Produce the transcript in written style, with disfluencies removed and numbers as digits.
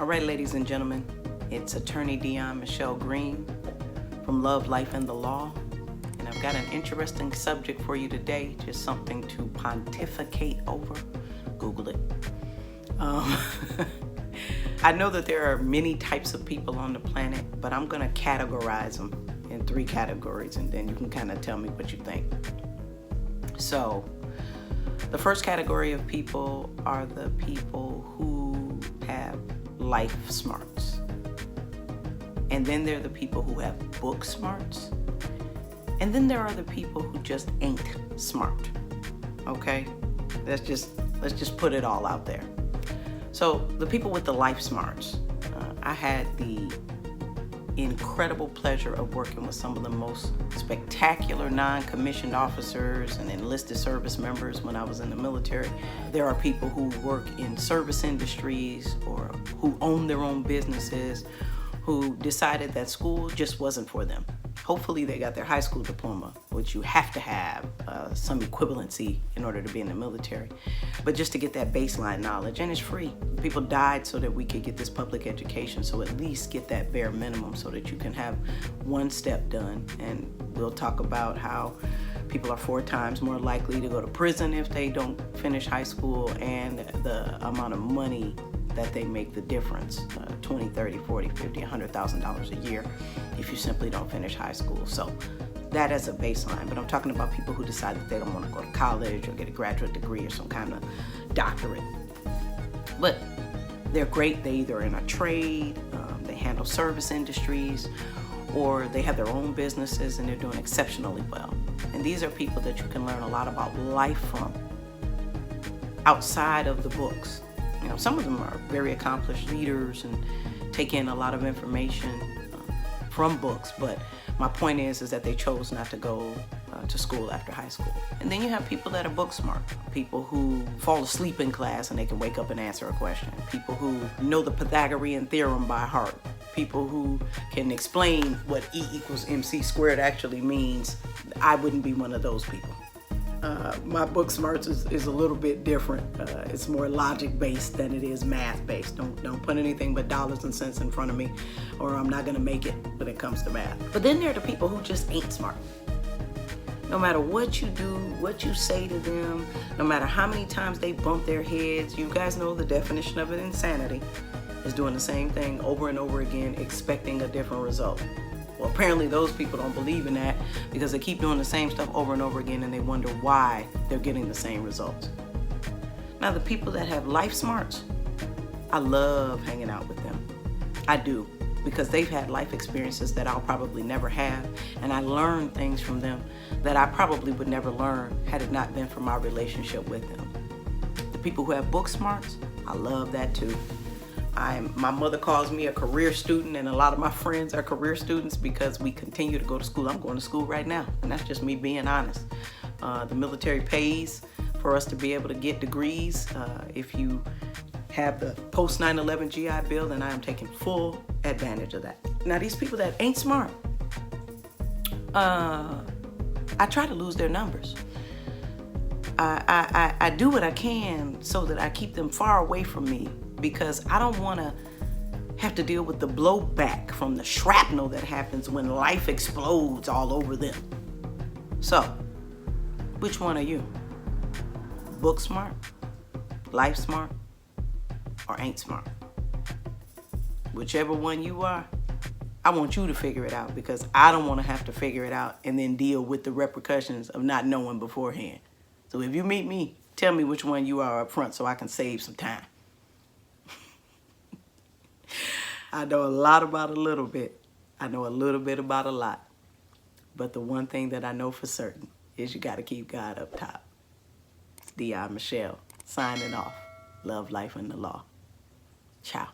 All right, ladies and gentlemen, it's attorney Dion Michelle Green from Love, Life, and the Law. And I've got an interesting subject for you today, just something to pontificate over. Google it. I know that there are many types of people on the planet, but I'm going to categorize them in 3 categories, and then you can kind of tell me what you think. So, the first category of people are the people who have life smarts. And then there are the people who have book smarts. And then there are the people who just ain't smart. Okay? Let's just put it all out there. So the people with the life smarts, I had the incredible pleasure of working with some of the most spectacular non-commissioned officers and enlisted service members when I was in the military. There are people who work in service industries or who own their own businesses who decided that school just wasn't for them. Hopefully they got their high school diploma, which you have to have some equivalency in order to be in the military, but just to get that baseline knowledge, and it's free. People died so that we could get this public education, so at least get that bare minimum so that you can have one step done. And we'll talk about how people are 4 times more likely to go to prison if they don't finish high school, and the amount of money that they make the difference, 20, 30, 40, 50, $100,000 a year if you simply don't finish high school. So that as a baseline, but I'm talking about people who decide that they don't want to go to college or get a graduate degree or some kind of doctorate. But they're great. They either are in a trade, they handle service industries, or they have their own businesses and they're doing exceptionally well. And these are people that you can learn a lot about life from outside of the books. You know, some of them are very accomplished leaders and take in a lot of information from books, but my point is that they chose not to go to school after high school. And then you have people that are book smart, people who fall asleep in class and they can wake up and answer a question, people who know the Pythagorean theorem by heart, people who can explain what E equals MC squared actually means. I wouldn't be one of those people. My book smarts is a little bit different. It's more logic based than it is math based. Don't put anything but dollars and cents in front of me, or I'm not gonna make it when it comes to math. But then there are the people who just ain't smart. No matter what you do, what you say to them, no matter how many times they bump their heads, you guys know the definition of it, insanity, is doing the same thing over and over again, expecting a different result. Well, apparently those people don't believe in that because they keep doing the same stuff over and over again and they wonder why they're getting the same results. Now, the people that have life smarts, I love hanging out with them. I do, because they've had life experiences that I'll probably never have, and I learn things from them that I probably would never learn had it not been for my relationship with them. The people who have book smarts, I love that too. My mother calls me a career student, and a lot of my friends are career students because we continue to go to school. I'm going to school right now, and that's just me being honest. The military pays for us to be able to get degrees. If you have the post 9/11 GI Bill, then I am taking full advantage of that. Now, these people that ain't smart, I try to lose their numbers. I do what I can so that I keep them far away from me, because I don't want to have to deal with the blowback from the shrapnel that happens when life explodes all over them. So, which one are you? Book smart, life smart, or ain't smart? Whichever one you are, I want you to figure it out, because I don't want to have to figure it out and then deal with the repercussions of not knowing beforehand. So if you meet me, tell me which one you are up front so I can save some time. I know a lot about a little bit. I know a little bit about a lot. But the one thing that I know for certain is you got to keep God up top. It's Dion Michelle signing off. Love, Life, and the Law. Ciao.